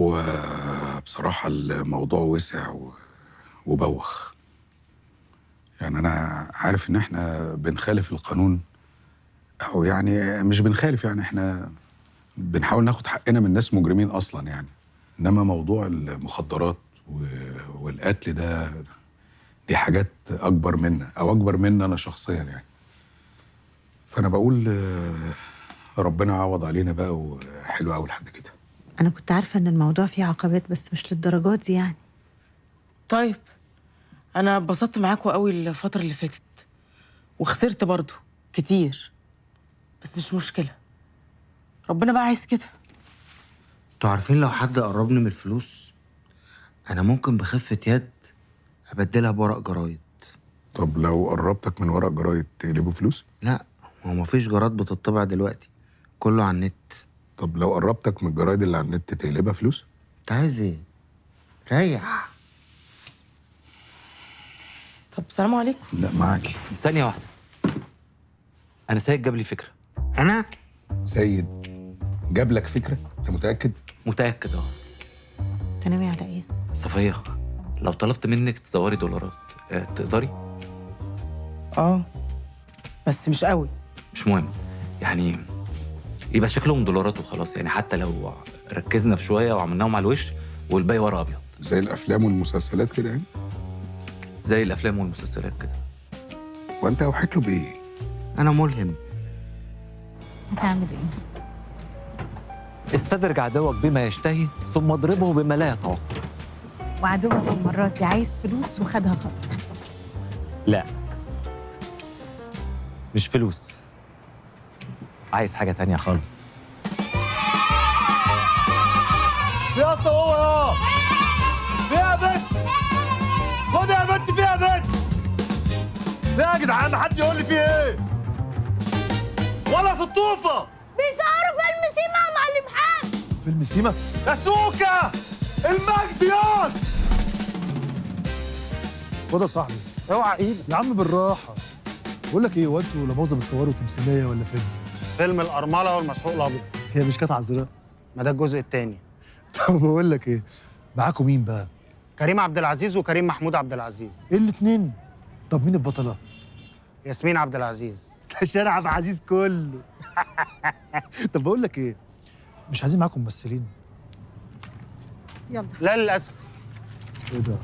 هو بصراحة الموضوع وسع وبوخ. يعني أنا عارف إن إحنا بنخالف القانون، أو يعني مش بنخالف، يعني إحنا بنحاول ناخد حقنا من ناس مجرمين أصلا يعني. إنما موضوع المخدرات والقتل ده، دي حاجات أكبر منا أو أكبر منا أنا شخصيا يعني. فأنا بقول ربنا يعوض علينا بقى، وحلو أوي لحد كده. أنا كنت عارفة إن الموضوع فيه عقبات بس مش للدرجات دي يعني. طيب، انا اتبسطت معاكوا قوي الفتره اللي فاتت، وخسرت برضو كتير، بس مش مشكله، ربنا بقى عايز كده. انتوا عارفين لو حد قربني من الفلوس انا ممكن بخفة يد ابدلها بورق جرايد. طب لو قربتك من ورق جرايد تقلبه فلوس؟ لا، هو مفيش جرايد بتطبع دلوقتي، كله على النت. طب لو قربتك من الجرايد اللي على النت تقلبها فلوس؟ انت عايز ايه؟ ريح. طب سلام عليكم. لا معاكي. ثانية واحدة، أنا سيد جاب لي فكرة. انا سيد جاب لك فكرة؟ أنت متأكد؟ متأكد أنت ناوي على إيه؟ صفية، لو طلبت منك تزوري دولارات تقدري؟ بس مش قوي. مش مهم، يعني يبقى شكلهم دولارات وخلاص، يعني حتى لو ركزنا في شوية وعملناهم على الوش والباقي ورق أبيض. زي الأفلام والمسلسلات كده يعني؟ زي الأفلام والمسلسلات كده. وأنت أوحيت له بإيه؟ انا ملهم. هتعمل إيه؟ استدرج عدوك بما يشتهي ثم اضربه بما لا يتوقع. وعدوك المرة دي عايز فلوس وخدها خلاص. لا، مش فلوس، عايز حاجة تانية خالص. فيها هو فيها بنت، خد يا بنت فيها بنت. فيها يا جدعان، حد يقول لي فيها ايه؟ ولا سطوفه بيصوروا فيلم سيما مع الابحاث. فيلم سيما يا سوكا المجديات. خد يا صاحبي، اوعى ايدك يا عم بالراحه. بقول لك ايه، هو انتوا لا مؤاخذه بتصوروا تمثيليه ولا فيلم؟ فيلم الأرملة والمسحوق الأبيض. هي مش كانت عذراء؟ ما ده الجزء الثاني. طب بقول لك ايه، معاكم مين بقى؟ كريم عبد العزيز وكريم محمود عبد العزيز. ايه الاتنين؟ طب مين البطله؟ ياسمين عبد العزيز. ده شارع عبد العزيز كله. طب بقول لك ايه، مش عايزين معاكم ممثلين؟ يلا. لا للأسف. ايه ده؟